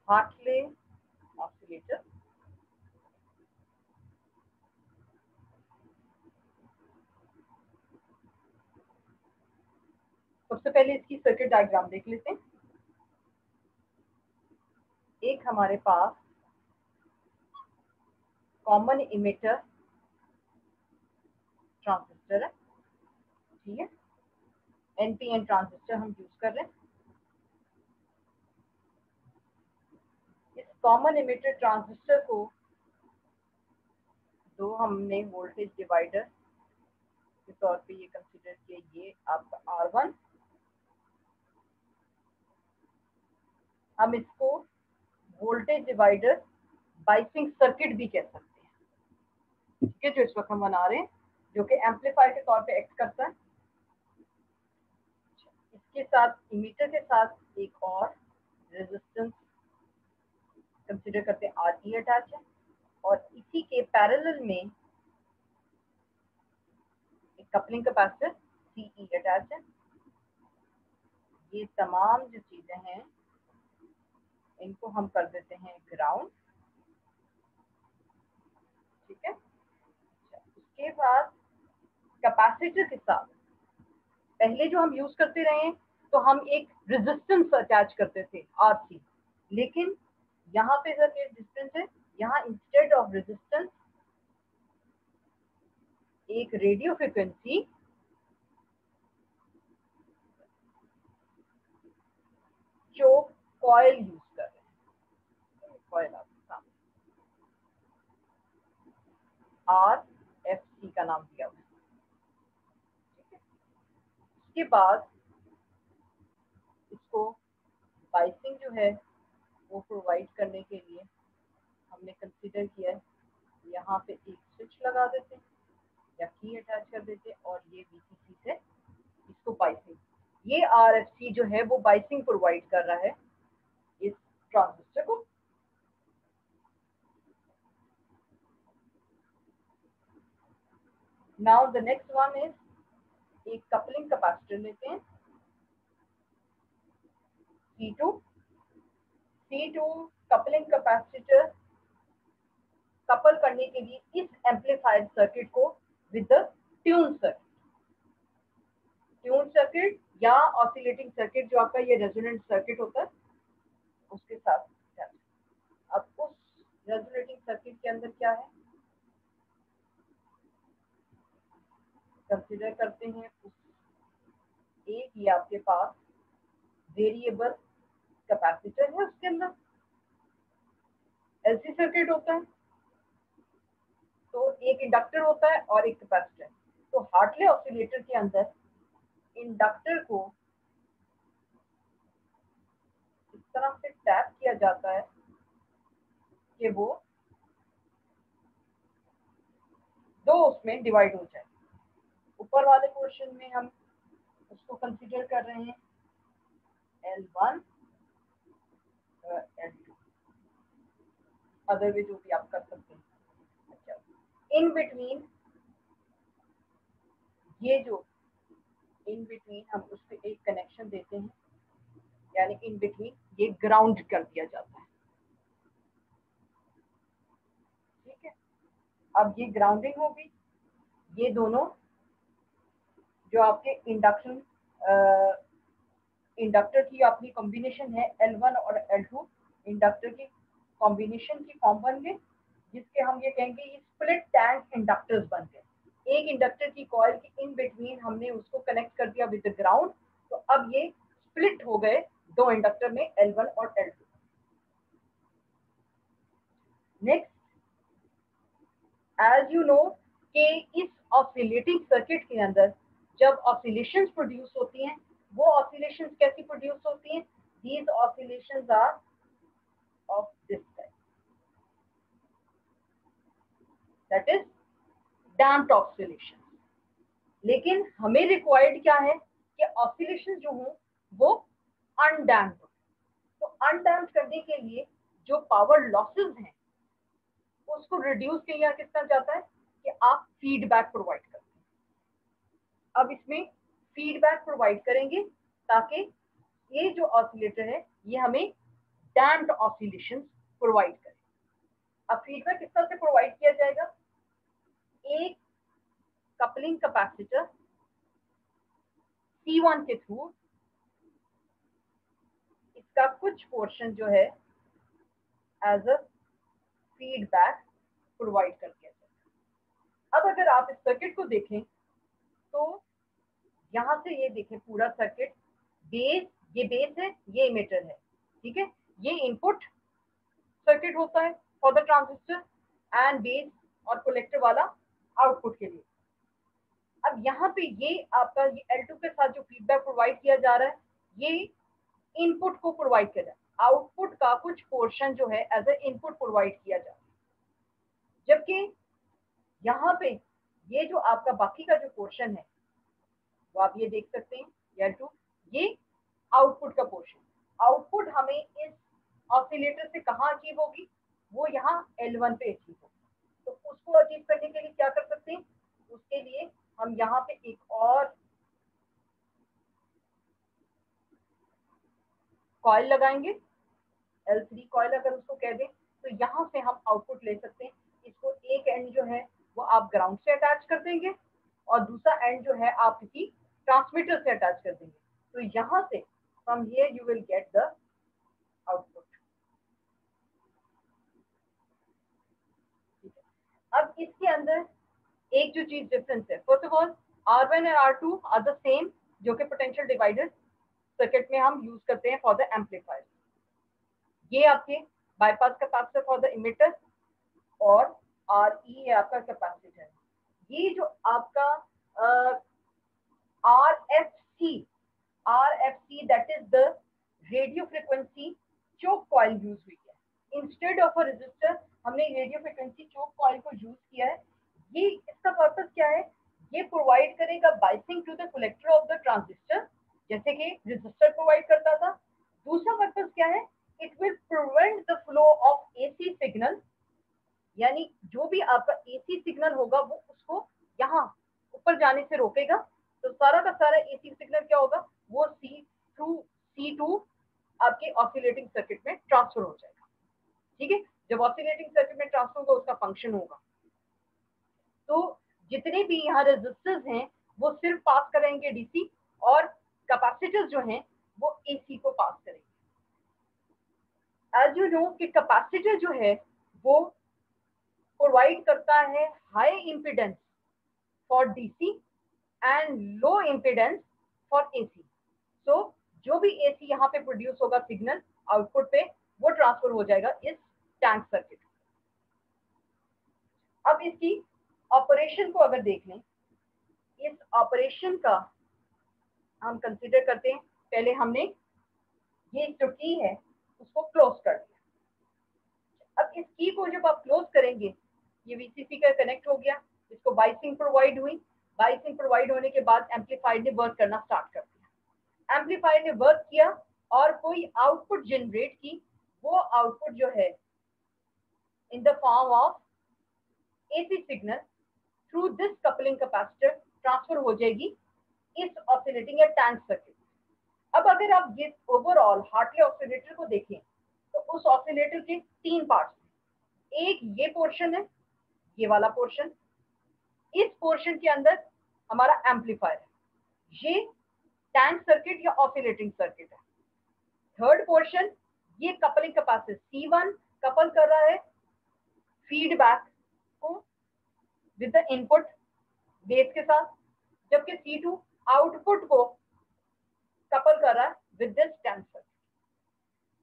Hartley oscillator. सबसे पहले इसकी सर्किट डायग्राम देख लेते हैं। एक हमारे पास कॉमन इमिटर ट्रांजिस्टर है, ठीक है, एनपीएन ट्रांजिस्टर हम यूज कर रहे हैं। इस कॉमन इमिटर ट्रांजिस्टर को दो हमने वोल्टेज डिवाइडर के तौर पे ये कंसीडर किया। ये आपका R1, हम इसको वोल्टेज डिवाइडर बाइसिंग सर्किट भी कह सकते हैं, ठीक है, जो इस वक्त हम बना रहे हैं, जो कि एम्पलीफायर के तौर पे एक्ट करता है। इसके साथ इमीटर के साथ एक और रेजिस्टेंस कंसीडर करते हैं, RE अटैच है, और इसी के पैरेलल में एक कपलिंग कैपेसिटर CE अटैच है। ये तमाम जो चीजें हैं इनको हम कर देते हैं ग्राउंड, ठीक है। उसके बाद कैपेसिटर के साथ पहले जो हम यूज करते रहे तो हम एक रेजिस्टेंस अटैच करते थे RC, लेकिन यहाँ पे सर ये डिफरेंस है, यहाँ इंस्टेड ऑफ रेजिस्टेंस एक रेडियो फ्रिक्वेंसी जो कॉइल यूज कर रहे हैं। कॉइल आपके सामने RFC का नाम दिया हुआ है, ठीक है। उसके बाद इसको बाइसिंग जो है वो प्रोवाइड करने के लिए हमने कंसीडर किया है, यहाँ पे एक स्विच लगा देते हैं या की अटैच कर देते हैं, और ये VCC से इसको बाइसिंग, ये RFC जो है वो बाइसिंग प्रोवाइड कर रहा है इस ट्रांजिस्टर को। Now the next one is एक कपलिंग कैपेसिटर लेते हैं C2। C2 coupling capacitor couple करने के लिए इस एम्पलीफायर सर्किट को with the tune circuit, tune circuit या ऑसिलेटिंग सर्किट जो आपका ये रेजोनेंट सर्किट होता है उसके साथ। अब उस रेजोनेटिंग सर्किट के अंदर क्या है कंसीडर करते हैं, उस एक ही आपके पास वेरिएबल कैपेसिटर है, उसके अंदर LC सर्किट होता है, तो एक इंडक्टर होता है और एक कैपेसिटर। तो हार्टले ऑसिलेटर के अंदर इंडक्टर को इस तरह से टैप किया जाता है कि वो दो उसमें डिवाइड हो जाए। ऊपर वाले पोर्शन में हम उसको कंसीडर कर रहे हैं L1 L2, अदर वे जो भी आप कर सकते हैं। अच्छा, इन बिटवीन ये जो इन बिटवीन हम उस पर एक कनेक्शन देते हैं, यानी इन बिटवीन ये ग्राउंड कर दिया जाता है, ठीक है। अब ये ग्राउंडिंग होगी, ये दोनों जो आपके इंडक्टर की अपनी कॉम्बिनेशन है L1 और L2, इंडक्टर की कॉम्बिनेशन की फॉर्म बन गए, जिसके हम ये कहेंगे ये स्प्लिट टैंक इंडक्टर्स बन गए। एक इंडक्टर की कॉइल की इन बिटवीन हमने उसको कनेक्ट कर दिया विद ग्राउंड, तो अब ये स्प्लिट हो गए दो इंडक्टर में L1 और L2। Next, as you know कि इस ऑसिलेटिंग सर्किट के अंदर जब ऑसिलेशंस प्रोड्यूस होती हैं, वो ऑसिलेशंस कैसी प्रोड्यूस होती हैं, these oscillations are of this type, that is damped oscillation. लेकिन हमें रिक्वायर्ड क्या है कि ऑसिलेशन जो हो वो अनडैम्प्ड हो। तो अनडैम्प्ड करने के लिए जो पावर लॉसेस हैं उसको रिड्यूस किया किस तरह जाता है कि आप फीडबैक प्रोवाइड करते हैं। अब इसमें फीडबैक प्रोवाइड करेंगे ताकि ये जो ऑसिलेटर है ये हमें डैम्प्ड ऑसिलेशंस प्रोवाइड करें। अब फीडबैक किस तरह से प्रोवाइड किया जाएगा? एक कपलिंग कैपेसिटर C1 के थ्रू इसका कुछ पोर्शन जो है एज अ फीडबैक प्रोवाइड कर दिया जाएगा। अब अगर आप इस सर्किट को देखें तो यहां से ये देखें पूरा सर्किट, बेस, ये बेस है, ये इमिटर है, ठीक है, ये इनपुट सर्किट होता है for the transistor and base और कलेक्टर वाला आउटपुट के लिए। अब यहाँ पे ये आपका ये L2 के साथ जो फीडबैक प्रोवाइड किया जा रहा है ये इनपुट को प्रोवाइड किया जा रहा है, आउटपुट का कुछ पोर्शन जो है एज ए इनपुट प्रोवाइड किया जा रहा है, जबकि यहाँ पे ये जो आपका बाकी का जो पोर्शन है वो आप ये देख सकते हैं L2, ये आउटपुट का पोर्शन। आउटपुट हमें इस ऑसिलेटर से कहाँ अचीव होगी? वो यहाँ L1 पे अचीव होगी। तो उसको अचीव करने के लिए क्या कर सकते हैं? उसके लिए हम यहाँ पे एक और कॉइल लगाएंगे, L3 कॉइल अगर उसको कह दें, तो यहाँ से हम आउटपुट ले सकते हैं। इसको एक एंड जो है वो आप ग्राउंड से अटैच कर देंगे और दूसरा एंड जो है आप किसी ट्रांसमीटर से अटैच कर देंगे। तो यहाँ से from here you will get the output. अब इसके अंदर एक जो चीज डिफरेंस है, फर्स्ट ऑफ ऑल R1 और R2 आर द सेम, जो कि पोटेंशियल डिवाइडर सर्किट में हम यूज करते हैं फॉर द एम्पलीफायर। ये आपके bypass capacitor for the emitter और RE है आपका कैपेसिटर। ये जो आपका RFC that is the radio frequency choke coil use हुई है। इंस्टेड ऑफ अ रेजिस्टर हमने रेडियो फ्रिक्वेंसी चोक कॉइल को यूज किया है। ये इसका पर्पस क्या है? ये प्रोवाइड करेगा biasing to the collector of the transistor, जैसे कि रेजिस्टर प्रोवाइड करता था। दूसरा पर्पस क्या है? It will prevent the flow of AC signal, यानी जो भी आपका AC सिग्नल होगा वो उसको यहाँ ऊपर जाने से रोकेगा। तो सारा का सारा AC सिग्नल क्या होगा? वो C2 आपके ऑसिलेटिंग सर्किट में ट्रांसफर हो जाएगा, ठीक है। जब ऑसिलेटिंग सर्किट में ट्रांसफर होगा उसका फंक्शन होगा, तो जितने भी यहाँ रेजिस्टर्स हैं वो सिर्फ पास करेंगे DC और कैपेसिटर्स जो हैं वो AC को पास करेंगे। एज यू नो कि कैपेसिटर जो है वो प्रोवाइड करता है high impedance for DC and low impedance for AC। सो जो भी AC यहाँ पे प्रोड्यूस होगा सिग्नल आउटपुट पे वो ट्रांसफर हो जाएगा इस टैंक सर्किट। अब इसकी ऑपरेशन को अगर देख लें, इस ऑपरेशन का हम कंसीडर करते हैं, पहले हमने ये जो की है उसको क्लोज कर दिया। अब इस की को जब आप क्लोज करेंगे, ये VCC का कनेक्ट हो गया, इसको बाइसिंग प्रोवाइड हुई, बाइसिंग प्रोवाइड होने के बाद एम्पलीफायर ने वर्क करना स्टार्ट कर दिया। एम्पलीफायर ने वर्क किया और कोई आउटपुट जनरेट की, वो आउटपुट जो है in the form of AC signal through this coupling capacitor transfer हो जाएगी इस ऑसिलेटिंग या टैंक सर्किट। अब अगर आप ये ओवरऑल हार्टली ऑसिलेटर को देखें तो उस ऑसिलेटर के 3 पार्ट्स हैं। एक ये पोर्शन है, ये वाला पोर्शन, इस पोर्शन के अंदर हमारा एम्पलीफायर है, ये टैंक सर्किट या ऑसिलेटिंग सर्किट है। थर्ड पोर्शन ये कपलिंग कैपेसिटर C1 कपल कर रहा है फीडबैक को विद द इनपुट बेस के साथ, जबकि C2 आउटपुट को कपल कर रहा है विद दिस टैंक सर्किट।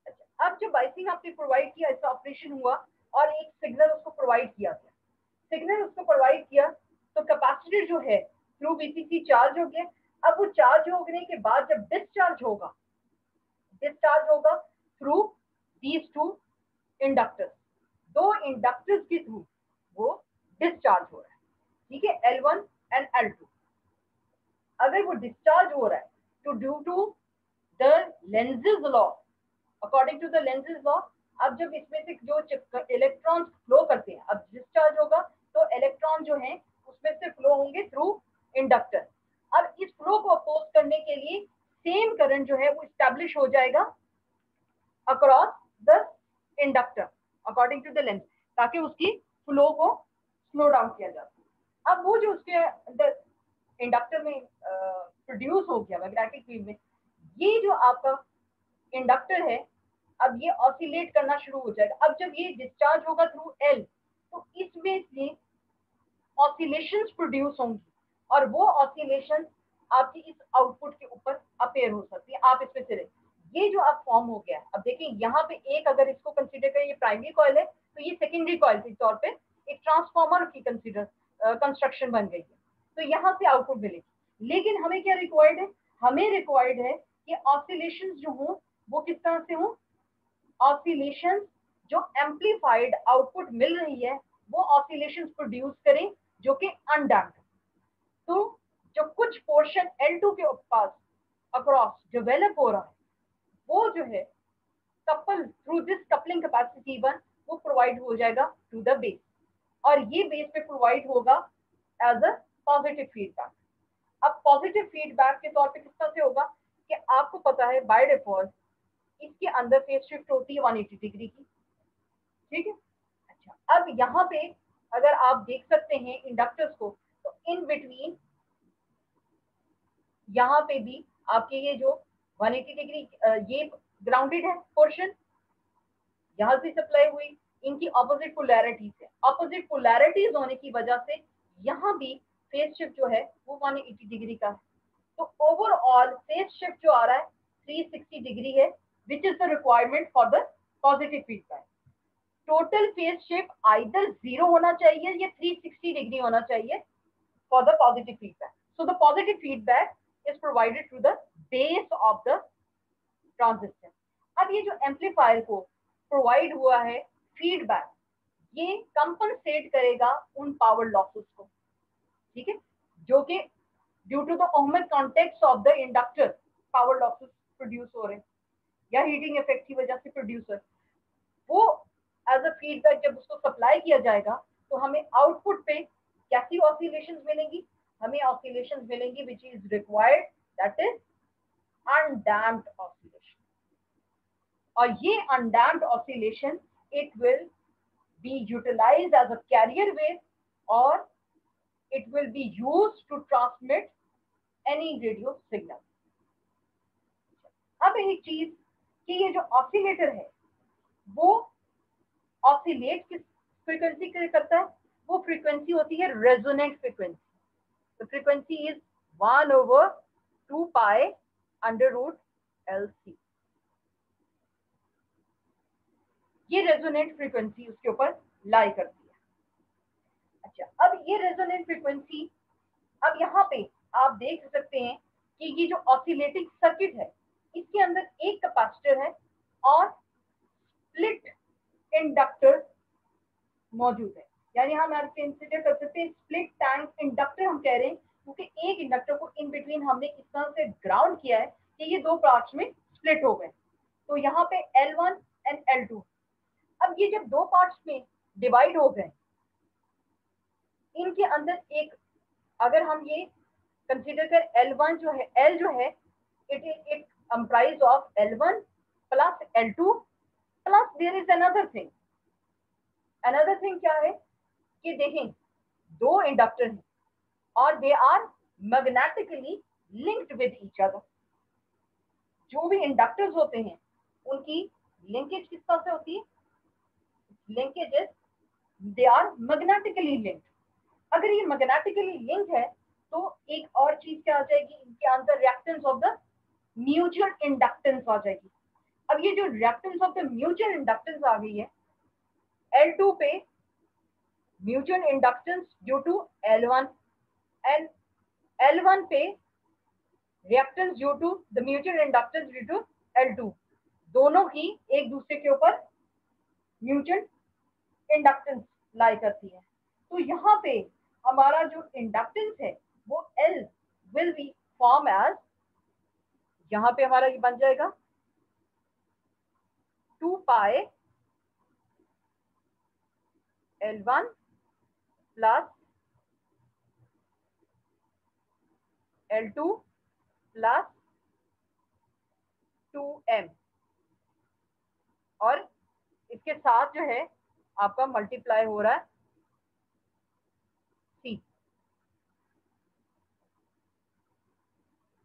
अच्छा, अब जो बाइसिंग आपने प्रोवाइड किया, इसका ऑपरेशन हुआ और एक सिग्नल उसको प्रोवाइड किया गया, सिग्नल उसको प्रोवाइड किया तो कैपेसिटर जो है थ्रू VCC चार्ज हो गया। अब वो चार्ज होने के बाद जब डिस्चार्ज होगा थ्रू दीज 2 इंडक्टर्स, 2 इंडक्टर्स के थ्रू वो डिस्चार्ज हो रहा है, ठीक है, L1 एंड L2। अगर वो डिस्चार्ज हो रहा है तो due to the Lenz's law, according to the Lenz's law, अब जब इसमें से जो इलेक्ट्रॉन्स फ्लो करते हैं, अब डिस्चार्ज होगा तो इलेक्ट्रॉन जो हैं उसमें से फ्लो होंगे थ्रू इंडक्टर। अब इस फ्लो को अपोज करने के लिए सेम करंट जो है वो इस्टेब्लिश हो जाएगा across the inductor according to the length, ताकि उसकी फ्लो को स्लो डाउन किया जा सके। अब वो जो उसके अंदर इंडक्टर में प्रोड्यूस हो गया मैग्नेटिक फील्ड में, ये जो आपका इंडक्टर है अब ये ऑसिलेट करना शुरू हो जाएगा। अब जब ये डिस्चार्ज होगा थ्रू एल, तो इसमें से ऑसिलेशंस प्रोड्यूस होंगी और वो ऑसिलेशन आपकी इस आउटपुट के ऊपर अपेयर हो सकती है। आप इसमें से ये जो अब फॉर्म हो गया, अब देखिए यहाँ पे एक अगर इसको कंसीडर करें ये प्राइमरी कॉइल है, तो ये सेकेंडरी कॉइल के तौर पे एक ट्रांसफॉर्मर की कंसीडर कंस्ट्रक्शन बन गई है। तो यहाँ से आउटपुट मिलेगी। लेकिन हमें क्या रिक्वायर्ड है, हमें रिक्वायर्ड है कि ऑसिलेशंस जो हो वो किस तरह से हो, ऑसिलेशंस जो एम्पलीफाइड आउटपुट मिल रही है वो ऑसिलेशंस प्रोड्यूस करें जो कि अनडैम्प्ड। तो जो कुछ पोर्शन L2 के पास अक्रॉस डेवलप हो रहा है वो जो है couple through this coupling capacity one वो प्रोवाइड हो जाएगा टू द बेस, और ये बेस पे प्रोवाइड होगा एज अ पॉजिटिव फीडबैक। अब पॉजिटिव फीडबैक के तौर पे किस तरह से होगा कि आपको पता है बाय डिफॉल्ट इसके अंदर फेज शिफ्ट होती है 180 डिग्री की, ठीक है। अच्छा, अब यहाँ पे अगर आप देख सकते हैं इंडक्टर्स को, तो इन बिटवीन यहाँ पे भी आपके ये जो 180 डिग्री ये ग्राउंडेड है पोर्शन, यहाँ से सप्लाई हुई, इनकी ऑपोजिट पोलैरिटीज है। ऑपोजिट पोलैरिटीज होने की वजह से यहाँ भी फेज शिफ्ट जो है वो 180 डिग्री का है। तो ओवरऑल फेज शिफ्ट जो आ रहा है 360 डिग्री है, which is the requirement for the positive feedback. Total phase shift either 0 होना चाहिए या 360 डिग्री होना चाहिए for the positive feedback. So the positive feedback is provided to the base of the transistor. अब ये जो एम्पलीफायर को प्रोवाइड हुआ है फीडबैक, ये कंपनसेट करेगा उन पावर लॉसेस को, ठीक है, जो कि due to the ohmic contact of the inductor power losses produce हो रहे हैं या हीटिंग इफेक्ट की वजह से प्रोड्यूस हो, वो एज अ फीडबैक जब उसको सप्लाई किया जाएगा तो हमें आउटपुट पे कैसी ऑसिलेशंस मिलेंगी, हमें ऑसिलेशंस मिलेंगी which is required, that is undamped oscillation. और ये undamped oscillation it will be utilized as a carrier wave or it will be used to transmit any radio signal. अब एक चीज कि ये जो ऑसिलेटर है वो ऑसिलेट किस फ्रीक्वेंसी के करता है, वो फ्रीक्वेंसी होती है resonant frequency. The frequency is 1/2 pi under root LC। ये रेजोनेंट फ्रीक्वेंसी उसके ऊपर लाई करती है। अच्छा, अब ये रेजोनेंट फ्रीक्वेंसी, अब यहाँ पे आप देख सकते हैं कि ये जो ऑसिलेटिंग सर्किट है इसके अंदर एक कैपेसिटर है और स्प्लिट इंडक्टर मौजूद है। यानी हम कंसीडर कर सकते हैं स्प्लिट टैंक इंडक्टर हम कह रहे हैं, क्योंकि एक इंडक्टर को इन बिटवीन हमने इस तरह से ग्राउंड किया है कि ये दो पार्ट्स में स्प्लिट हो गए। तो यहाँ पे L1 एंड L2, अब ये जब दो पार्ट्स में डिवाइड हो गए, इनके अंदर एक अगर हम ये कंसीडर कर L1 जो है, L जो है it comprise of L1 plus L2 plus there is another thing. Another thing क्या है कि देखें दो इंडक्टर हैं और they are magnetically linked with each other. जो भी इंडक्टर्स होते हैं उनकी लिंकेज किस तरह से होती है, linkage they are magnetically linked. अगर ये मैग्नेटिकली लिंक है तो एक और चीज क्या आ जाएगी, इनके अंदर reactance of the mutual inductance आ जाएगी। अब ये जो reactance of the mutual inductance आ गई है L2 पे mutual inductance due to L1 and L1 पे reactance due to the mutual inductance due to L2, दोनों की एक दूसरे के ऊपर म्यूचुअल इंडक्टेंस लाई करती है। तो यहाँ पे हमारा जो इंडक्टेंस है वो L will be form as, यहाँ पे हमारा ये बन जाएगा 2 पाई L1 plus L2 plus 2M। और इसके साथ जो है आपका मल्टीप्लाई हो रहा है C।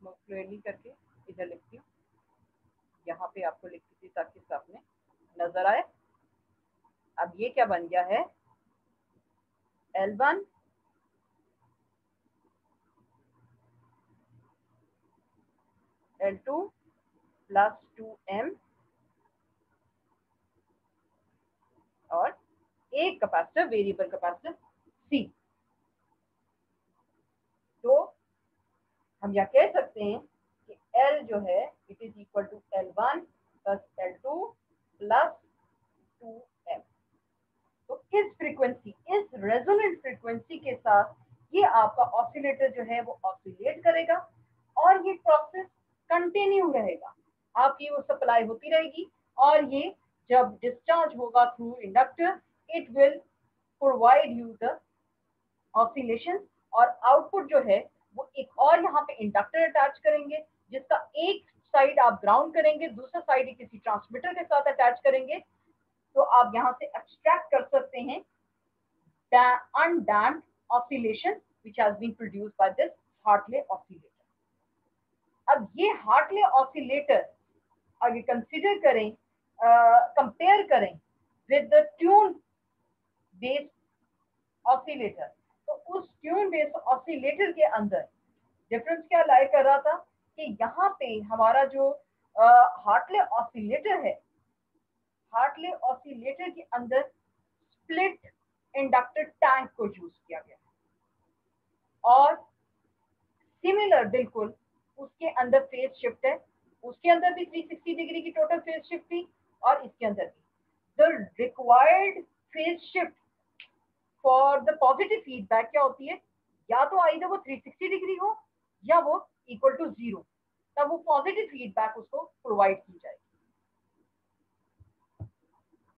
क्लियरली करके इधर लिखती हूँ, यहाँ पे आपको लिखती थी ताकि सामने नजर आए। अब ये क्या बन गया है, L1 L2 प्लस 2m और एक कैपेसिटर, वेरिएबल कैपेसिटर C। तो हम यह कह सकते हैं कि L जो है it is equal to L1 plus L2 plus 2m। तो इस फ्रीक्वेंसी, इस रेजोनेंट फ्रीक्वेंसी के साथ ये आपका ऑसिलेटर जो है वो ऑसिलेट करेगा और ये प्रोसेस कंटिन्यू रहेगा, आपकी वो सप्लाई होती रहेगी और ये जब डिस्चार्ज होगा through inductor it will provide you the oscillation. और आउटपुट जो है वो एक और यहाँ पे इंडक्टर अटैच करेंगे, जिसका एक साइड आप ग्राउंड करेंगे, दूसरा साइड किसी ट्रांसमीटर के साथ अटैच करेंगे। तो आप यहाँ से एक्सट्रैक्ट कर सकते हैं undamped oscillation which has been produced by this Hartley oscillator। अब ये हार्टले ऑसिलेटर अगर कंसिडर करें, कंपेयर करें with the tune based oscillator, तो उस ट्यून बेस्ड ऑसिलेटर के अंदर डिफरेंस क्या लाई कर रहा था कि यहाँ पे हमारा जो हार्टले ऑसिलेटर है, हार्टले ऑसिलेटर के अंदर स्प्लिट इंडक्टर टैंक को यूज किया गया और सिमिलर बिल्कुल उसके अंदर फेज शिफ्ट है, उसके अंदर भी 360 डिग्री की टोटल फेज शिफ्ट थी और इसके अंदर भी the required phase shift for the positive feedback क्या होती है, या तो आइदर वो 360 डिग्री हो या वो इक्वल टू 0, तब वो पॉजिटिव फीडबैक उसको प्रोवाइड की